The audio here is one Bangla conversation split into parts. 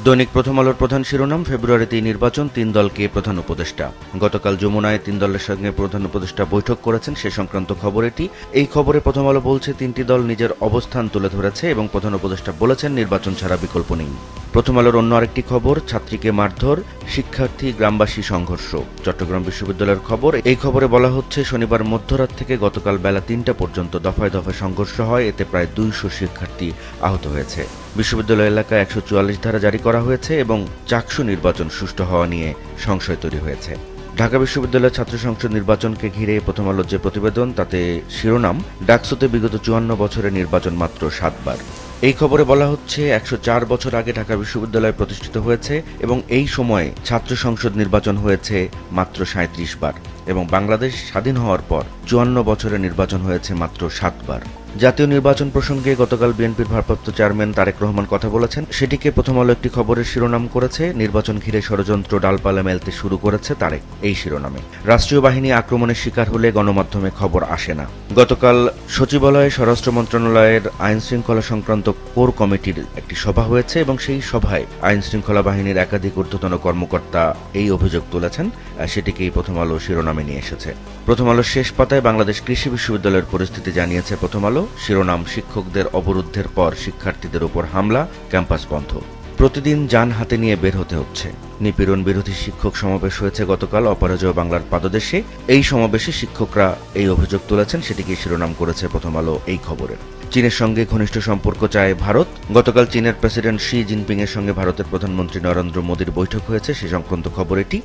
দৈনিক প্রথম আলোর প্রধান শিরোনাম, ফেব্রুয়ারিতেই নির্বাচন, ৩ দলকে প্রধান উপদেষ্টা। গতকাল যমুনায় ৩ দলের সঙ্গে প্রধান উপদেষ্টা বৈঠক করেছেন, সে সংক্রান্ত খবর এটি। এই খবরে প্রথম আলো বলছে, ৩টি দল নিজের অবস্থান তুলে ধরেছে এবং প্রধান উপদেষ্টা বলেছেন নির্বাচন ছাড়া বিকল্প নেই। প্রথম আলোর অন্য আরেকটি খবর, ছাত্রীকে মারধর, শিক্ষার্থী গ্রামবাসী সংঘর্ষ। চট্টগ্রাম বিশ্ববিদ্যালয়ের খবর। এই খবরে বলা হচ্ছে, শনিবার মধ্যরাত থেকে গতকাল বেলা ৩টা পর্যন্ত দফায় দফায় সংঘর্ষ হয়, এতে প্রায় ২০০ শিক্ষার্থী আহত হয়েছে। বিশ্ববিদ্যালয় এলাকায় ১৪৪ ধারা জারি করা হয়েছে এবং চাকসু নির্বাচন সুষ্ঠু হওয়া নিয়ে সংশয় তৈরি হয়েছে। ঢাকা বিশ্ববিদ্যালয়ের ছাত্র সংসদ নির্বাচনকে ঘিরে প্রথম আলোর যে প্রতিবেদন, তাতে শিরোনাম, ডাকসুতে বিগত ৫৪ বছরে নির্বাচন মাত্র ৭ বার। এই খবরে বলা হচ্ছে, ১০৪ বছর আগে ঢাকা বিশ্ববিদ্যালয় প্রতিষ্ঠিত হয়েছে এবং এই সময়ে ছাত্র সংসদ নির্বাচন হয়েছে মাত্র ৩৭ বার এবং বাংলাদেশ স্বাধীন হওয়ার পর ৫৪ বছরে নির্বাচন হয়েছে মাত্র ৭ বার। জাতীয় নির্বাচন প্রসঙ্গে গতকাল বিএনপির ভারপ্রাপ্ত চেয়ারম্যান তারেক রহমান কথা বলেছেন, সেটিকে প্রথম আলো একটি খবরের শিরোনাম করেছে। নির্বাচন ঘিরে ষড়যন্ত্র ডালপালা মেলতে শুরু করেছে তারেক, এই শিরোনামে। রাষ্ট্রীয় বাহিনী আক্রমণের শিকার হলে গণমাধ্যমে খবর আসে না। গতকাল সচিবালয়ে স্বরাষ্ট্র মন্ত্রণালয়ের আইন শৃঙ্খলা সংক্রান্ত কোর কমিটির একটি সভা হয়েছে এবং সেই সভায় আইন শৃঙ্খলা বাহিনীর একাধিক ঊর্ধ্বতন কর্মকর্তা এই অভিযোগ তুলেছেন, সেটিকেই প্রথম আলো শিরোনামে নিয়ে এসেছে। প্রথম আলোর শেষ পাতায় বাংলাদেশ কৃষি বিশ্ববিদ্যালয়ের পরিস্থিতি জানিয়েছে প্রথম আলো। শিরোনাম, শিক্ষকদের অবরোধের পর শিক্ষার্থীদের উপর হামলা, ক্যাম্পাস বন্ধ। প্রতিদিন যান হাতে নিয়ে বের হতে হচ্ছে। নিপীড়ন বিরোধী শিক্ষক সমাবেশ হয়েছে গতকাল অপরাজয় বাংলার পাদদেশে। এই সমাবেশে শিক্ষকরা এই অভিযোগ তুলেছেন, সেটিকে শিরোনাম করেছে প্রথম আলো এই খবরের। চীনের সঙ্গে ঘনিষ্ঠ সম্পর্ক চায় ভারত। গতকাল চীনের প্রেসিডেন্ট শি জিনপিং এর সঙ্গে ভারতের প্রধানমন্ত্রী নরেন্দ্র মোদীর বৈঠক হয়েছে, সে সংক্রান্ত খবর এটি।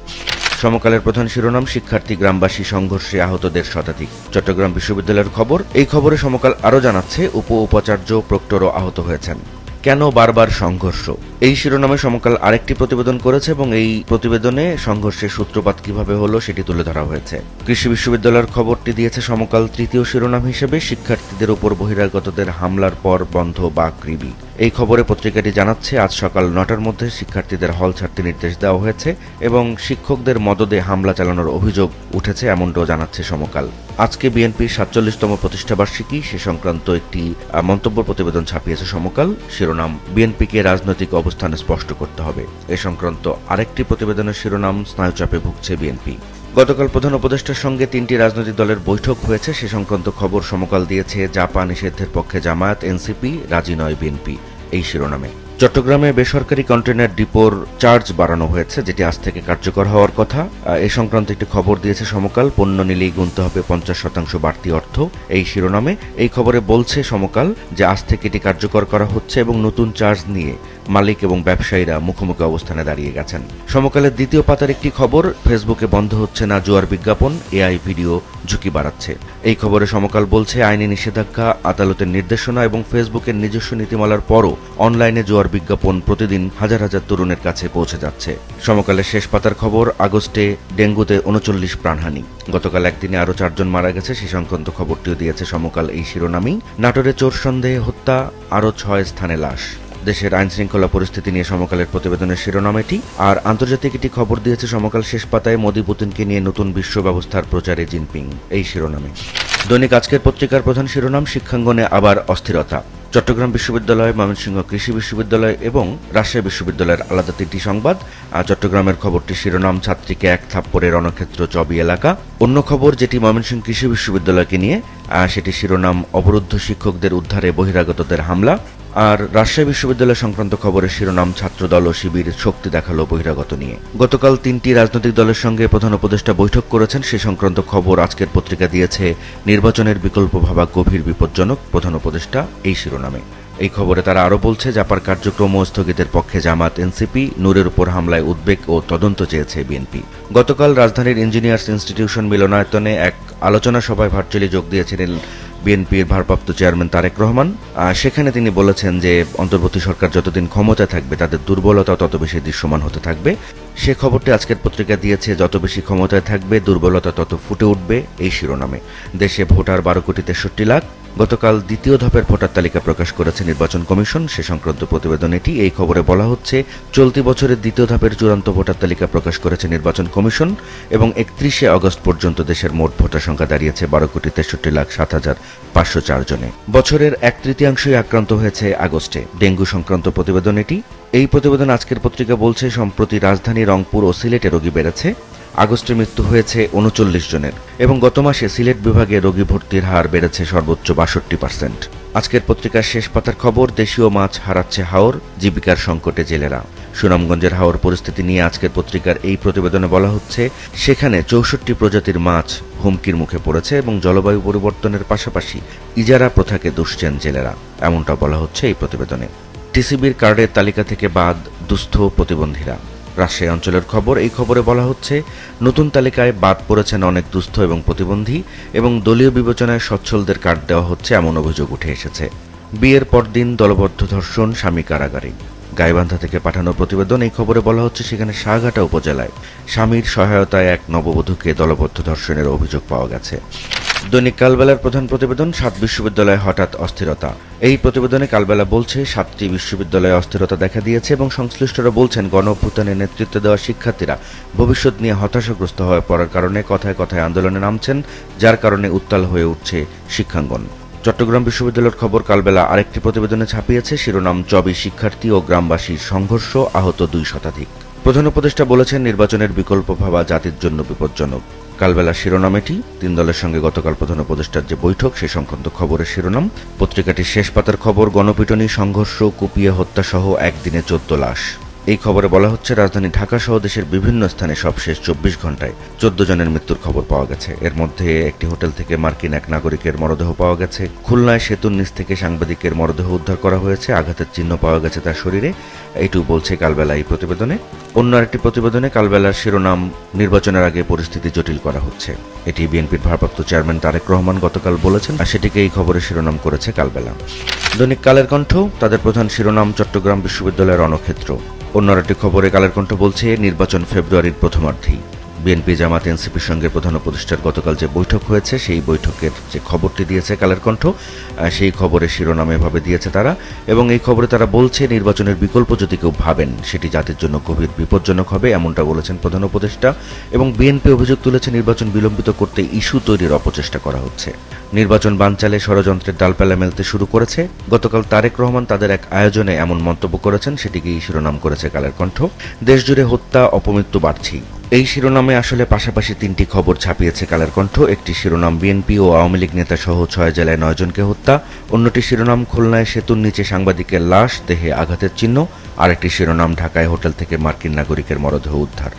সমকালের প্রধান শিরোনাম, শিক্ষার্থী গ্রামবাসী সংঘর্ষে আহতদের শতাধিক। চট্টগ্রাম বিশ্ববিদ্যালয়ের খবর। এই খবরে সমকাল আরও জানাচ্ছে, উপাচার্য প্রক্টরও আহত হয়েছেন। কেন বারবার সংঘর্ষ? এই শিরোনামে সমকাল আরেকটি প্রতিবেদন করেছে এবং এই প্রতিবেদনে সংঘর্ষের সূত্রপাত কিভাবে হলো সেটি তুলে ধরা হয়েছে। কৃষি বিশ্ববিদ্যালয়ের খবরটি দিয়েছে সমকাল তৃতীয় শিরোনাম হিসেবে, শিক্ষার্থীদের উপর বহিরাগতদের হামলার পর বন্ধ বাকৃবি। এই খবরে পত্রিকাটি জানাচ্ছে, আজ সকাল ৯টার মধ্যে শিক্ষার্থীদের হল ছাড়তে নির্দেশ দেওয়া হয়েছে এবং শিক্ষকদের মদদে হামলা চালানোর অভিযোগ উঠেছে, এমনটাও জানাচ্ছে সমকাল। আজকে বিএনপির ৪৭তম প্রতিষ্ঠাবার্ষিকী, সে সংক্রান্ত একটি মন্তব্য প্রতিবেদন ছাপিয়েছে সমকাল। শিরোনাম, বিএনপিকে রাজনৈতিক অবস্থান স্পষ্ট করতে হবে। এ সংক্রান্ত আরেকটি প্রতিবেদনের শিরোনাম, স্নায়ুচাপে ভুগছে বিএনপি। গতকাল প্রধান উপদেষ্টার সঙ্গে ৩টি রাজনৈতিক দলের বৈঠক হয়েছে, সে সংক্রান্ত খবর সমকাল দিয়েছে। জাপা নিষিদ্ধের পক্ষে জামায়াত, এনসিপি, রাজি নয় বিএনপি, এই শিরোনামে। চট্টগ্রামে বেসরকারি কন্টেইনার ডিপোর চার্জ বাড়ানো হয়েছে, যেটি আজ থেকে কার্যকর হওয়ার কথা। এ সংক্রান্ত একটি খবর দিয়েছে সমকাল। পণ্য নিলেই গুনতে হবে ৫০% বাড়তি অর্থ, এই শিরোনামে। এই খবরে বলছে সমকাল যে আজ থেকে এটি কার্যকর করা হচ্ছে এবং নতুন চার্জ নিয়ে মালিক এবং ব্যবসায়ীরা মুখোমুখি অবস্থানে দাঁড়িয়ে গেছেন। সমকালের দ্বিতীয় পাতার একটি খবর, ফেসবুকে বন্ধ হচ্ছে না জুয়ার বিজ্ঞাপন, এআই ভিডিও ঝুঁকি বাড়াচ্ছে। এই খবরে সমকাল বলছে, আইনি নিষেধাজ্ঞা, আদালতের নির্দেশনা এবং ফেসবুকের নিজস্ব নীতিমালার পরও অনলাইনে জুয়ার বিজ্ঞাপন প্রতিদিন হাজার হাজার তরুণের কাছে পৌঁছে যাচ্ছে। সমকালের শেষ পাতার খবর, আগস্টে ডেঙ্গুতে ৩৯ প্রাণহানি। গতকাল একদিনে আরও ৪ জন মারা গেছে, সে সংক্রান্ত খবরটিও দিয়েছে সমকাল এই শিরোনামেই। নাটোরে চোর সন্দেহে হত্যা, আরও ৬ স্থানে লাশ। দেশের আইন শৃঙ্খলা পরিস্থিতি নিয়ে সমকালের প্রতিবেদনের শিরোনাম এটি। আর আন্তর্জাতিক একটি খবর দিয়েছে সমকাল শেষ পাতায়, মোদি পুতিনকে নিয়ে নতুন বিশ্ব ব্যবস্থার প্রচারে জিনপিং, এই শিরোনামে। দৈনিক আজকের পত্রিকার প্রধান শিরোনাম, শিক্ষাঙ্গনে আবার অস্থিরতা। চট্টগ্রাম বিশ্ববিদ্যালয়, ময়মনসিংহ কৃষি বিশ্ববিদ্যালয় এবং রাজশাহী বিশ্ববিদ্যালয়ের আলাদা ৩টি সংবাদ। চট্টগ্রামের খবরটির শিরোনাম, ছাত্রীকে এক থাপ্পড়ে রণক্ষেত্র চবি এলাকা। অন্য খবর, যেটি ময়মনসিংহ কৃষি বিশ্ববিদ্যালয়কে নিয়ে, সেটি শিরোনাম, অবরুদ্ধ শিক্ষকদের উদ্ধারে বহিরাগতদের হামলা। আর রাজশাহী বিশ্ববিদ্যালয় সংক্রান্ত খবরের শিরোনাম, ছাত্রদল ও শিবির শক্তি দেখালো বহিরাগত নিয়ে। গতকাল 3টি রাজনৈতিক দলের সঙ্গে প্রধান উপদেষ্টা বৈঠক করেছেন, সে সংক্রান্ত খবর আজকের পত্রিকা দিয়েছে। নির্বাচনের বিকল্প ভাবা গভীর বিপজ্জনক, প্রধান উপদেষ্টা, এই শিরোনামে। এই খবরে তারা আরও বলছে, জাপার কার্যক্রম স্থগিতের পক্ষে জামাত, এনসিপি, নূরের উপর হামলায় উদ্বেগ ও তদন্ত চেয়েছে বিএনপি। গতকাল রাজধানীর ইঞ্জিনিয়ার্স ইনস্টিটিউশন মিলনায়তনে এক আলোচনা সভায় ভার্চুয়ালি যোগ দিয়েছিলেন বিএনপির ভারপ্রাপ্ত চেয়ারম্যান তারেক রহমান। সেখানে তিনি বলেছেন যে অন্তর্বর্তী সরকার যতদিন ক্ষমতায় থাকবে তাদের দুর্বলতা তত বেশি দৃশ্যমান হতে থাকবে। সে খবরটি আজকের পত্রিকা দিয়েছে, যত বেশি ক্ষমতায় থাকবে দুর্বলতা তত ফুটে উঠবে, এই শিরোনামে। দেশে ভোটার ১২,৬৩,০০,০০০। গতকাল দ্বিতীয় ধাপের ভোটার তালিকা প্রকাশ করেছে নির্বাচন কমিশন, সে সংক্রান্ত প্রতিবেদন এটি। এই খবরে বলা হচ্ছে, চলতি বছরের দ্বিতীয় ধাপের চূড়ান্ত ভোটার তালিকা প্রকাশ করেছে নির্বাচন কমিশন এবং ৩১শে আগস্ট পর্যন্ত দেশের মোট ভোটার সংখ্যা দাঁড়িয়েছে ১২,৬৩,৭৫০৪ জনে। বছরের ১/৩ আক্রান্ত হয়েছে আগস্টে। ডেঙ্গু সংক্রান্ত প্রতিবেদন এটি। এই প্রতিবেদন আজকের পত্রিকা বলছে, সম্প্রতি রাজধানী রংপুর ও সিলেটে রোগী বেড়েছে। আগস্টে মৃত্যু হয়েছে ৩৯ জনের এবং গত মাসে সিলেট বিভাগে রোগী ভর্তির হার বেড়েছে সর্বোচ্চ ৬২%। আজকের পত্রিকার শেষ পাতার খবর, দেশীয় মাছ হারাচ্ছে হাওর, জীবিকার সংকটে জেলেরা। সুনামগঞ্জের হাওর পরিস্থিতি নিয়ে আজকের পত্রিকার এই প্রতিবেদনে বলা হচ্ছে, সেখানে ৬৪ প্রজাতির মাছ হুমকির মুখে পড়েছে এবং জলবায়ু পরিবর্তনের পাশাপাশি ইজারা প্রথাকে দুষছেন জেলেরা, এমনটা বলা হচ্ছে এই প্রতিবেদনে। টিসিবির কার্ডের তালিকা থেকে বাদ দুস্থ প্রতিবন্ধীরা। রাজশাহী অঞ্চলের খবর, এই খবরে বলা হচ্ছে, নতুন তালিকায় বাদ পড়েছেন অনেক দুস্থ এবং প্রতিবন্ধী এবং দলীয় বিবেচনায় সচ্ছলদের কার্ড দেওয়া হচ্ছে এমন অভিযোগ উঠে এসেছে। বিয়ের পরদিন দলবদ্ধ ধর্ষণ, স্বামী কারাগারে। গাইবান্ধা থেকে পাঠানো প্রতিবেদন, এই খবরে বলা হচ্ছে, সেখানে শাহঘাটা উপজেলায় স্বামীর সহায়তায় এক নববধূকে দলবদ্ধ ধর্ষণের অভিযোগ পাওয়া গেছে। দৈনিক কালবেলার প্রধান প্রতিবেদন, ৭ বিশ্ববিদ্যালয়ে হঠাৎ অস্থিরতা। এই প্রতিবেদনে কালবেলা বলছে, ৭টি বিশ্ববিদ্যালয়ে অস্থিরতা দেখা দিয়েছে এবং সংশ্লিষ্টরা বলছেন, গণঅভ্যুত্থানে নেতৃত্ব দেওয়া শিক্ষার্থীরা ভবিষ্যৎ নিয়ে হতাশাগ্রস্ত হয়ে পড়ার কারণে কথায় কথায় আন্দোলনে নামছেন, যার কারণে উত্তাল হয়ে উঠছে শিক্ষাঙ্গন। চট্টগ্রাম বিশ্ববিদ্যালয়ের খবর কালবেলা আরেকটি প্রতিবেদনে ছাপিয়েছে, শিরোনাম, চবি শিক্ষার্থী ও গ্রামবাসীর সংঘর্ষ, আহত ২ শতাধিক। প্রধান উপদেষ্টা বলেছেন, নির্বাচনের বিকল্প ভাবা জাতির জন্য বিপজ্জনক। কালবেলা শিরোনাম এটি। ৩ দলের সঙ্গে গতকাল প্রধান উপদেষ্টার যে বৈঠক, সে সংক্রান্ত খবরের শিরোনাম। পত্রিকাটির শেষ পাতার খবর, গণপিটুনি, সংঘর্ষ, কুপিয়ে হত্যাসহ একদিনে ১৪ লাশ। এই খবরে বলা হচ্ছে, রাজধানী ঢাকা সহ দেশের বিভিন্ন স্থানে সবশেষ ২৪ ঘন্টায় ১৪ জনের মৃত্যুর খবর পাওয়া গেছে। এর মধ্যে একটি হোটেল থেকে মার্কিন এক নাগরিকের মরদেহ পাওয়া গেছে। খুলনায় সেতুর নিচ থেকে সাংবাদিকের মরদেহ উদ্ধার করা হয়েছে, আঘাতের চিহ্ন পাওয়া গেছে তার শরীরে। এইটুকু বলছে কালবেলা এই প্রতিবেদনে। অন্য আরেকটি প্রতিবেদনে কালবেলার শিরোনাম, নির্বাচনের আগে পরিস্থিতি জটিল করা হচ্ছে। এটি বিএনপির ভারপ্রাপ্ত চেয়ারম্যান তারেক রহমান গতকাল বলেছেন, আর সেটিকে এই খবরের শিরোনাম করেছে কালবেলা। দৈনিক কালের কণ্ঠ, তাদের প্রধান শিরোনাম, চট্টগ্রাম বিশ্ববিদ্যালয়ের রণক্ষেত্র। অন্য একটি খবরে কালের কণ্ঠ বলছে, নির্বাচন ফেব্রুয়ারির প্রথমার্ধেই। বিএনপি, জামাত, এনসিপির সঙ্গে প্রধান উপদেষ্টার গতকাল যে বৈঠক হয়েছে, সেই বৈঠকের যে খবরটি দিয়েছে কালের কণ্ঠ, সেই খবরের শিরোনাম এভাবে দিয়েছে তারা, এবং এই খবরে তারা বলছে, নির্বাচনের বিকল্প যদি কেউ ভাবেন, সেটি জাতির জন্য গভীর বিপজ্জনক হবে, এমনটা বলেছেন প্রধান উপদেষ্টা। এবং বিএনপি অভিযোগ তুলেছে, নির্বাচন বিলম্বিত করতে ইস্যু তৈরির অপচেষ্টা করা হচ্ছে। নির্বাচন বানচালে ষড়যন্ত্রের ডালপালা মেলতে শুরু করেছে। গতকাল তারেক রহমান তাদের এক আয়োজনে এমন মন্তব্য করেছেন, সেটিকেই শিরোনাম করেছে কালের কণ্ঠ। দেশজুড়ে হত্যা, অপমৃত্যু বাড়ছেই। এই শিরোনামে আসলে পাশাপাশি ৩টি খবর ছাপিয়েছে কালের কণ্ঠ। একটি শিরোনাম, বিএনপি ও আওয়ামী লীগ নেতা সহ ৬ জেলায় ৯ জনকে হত্যা। অন্যটি শিরোনাম, খুলনায় সেতুর নিচে সাংবাদিকের লাশ, দেহে আঘাতের চিহ্ন। আরেকটি শিরোনাম, ঢাকায় হোটেল থেকে মার্কিন নাগরিকের মরদেহ উদ্ধার।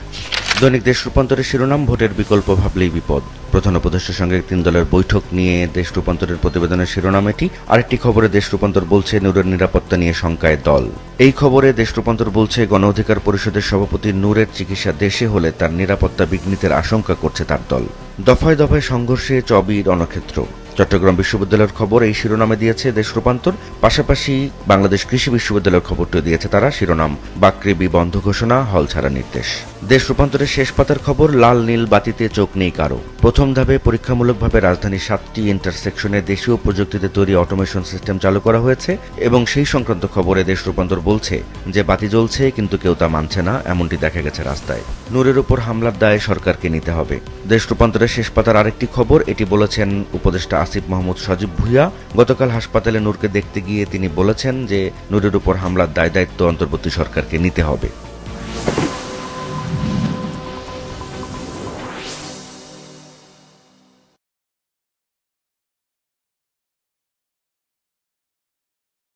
দৈনিক দেশ রূপান্তরের শিরোনাম, ভোটের বিকল্প ভাবলেই বিপদ। প্রধান উপদেষ্টার সঙ্গে ৩ দলের বৈঠক নিয়ে দেশ রূপান্তরের প্রতিবেদনের শিরোনাম এটি। আরেকটি খবরে দেশ রূপান্তর বলছে, নূরের নিরাপত্তা নিয়ে শঙ্কায় দল। এই খবরে দেশ রূপান্তর বলছে, গণ অধিকার পরিষদের সভাপতি নূরের চিকিৎসা দেশে হলে তার নিরাপত্তা বিঘ্নিতের আশঙ্কা করছে তার দল। দফায় দফায় সংঘর্ষে চবি রণক্ষেত্র। চট্টগ্রাম বিশ্ববিদ্যালয়ের খবর এই শিরোনামে দিয়েছে দেশ রূপান্তর। পাশাপাশি বাংলাদেশ কৃষি বিশ্ববিদ্যালয়ের খবরটিও দিয়েছে তারা, শিরোনাম, বাকৃবি বন্ধ ঘোষণা, হল ছাড়া নির্দেশ। দেশ রূপান্তরের শেষ পাতার খবর, লাল নীল বাতিতে চোখ নেই কারো। প্রথম ধাপে পরীক্ষামূলকভাবে রাজধানীর 7টি ইন্টারসেকশনে দেশীয় প্রযুক্তিতে তৈরি অটোমেশন সিস্টেম চালু করা হয়েছে এবং সেই সংক্রান্ত খবরে দেশ রূপান্তর বলছে যে বাতি জ্বলছে কিন্তু কেউ তা মানছে না, এমনটি দেখা গেছে রাস্তায়। নূরের উপর হামলার দায় সরকারকে নিতে হবে। দেশ রূপান্তরের শেষ পাতার আরেকটি খবর, এটি বলেছেন উপদেষ্টা আসিফ মাহমুদ সজীব ভুইয়া। গতকাল হাসপাতালে নূরকে দেখতে গিয়ে তিনি বলেছেন যে নূরের উপর হামলার দায় দায়িত্ব অন্তর্বর্তী সরকারকে নিতে হবে।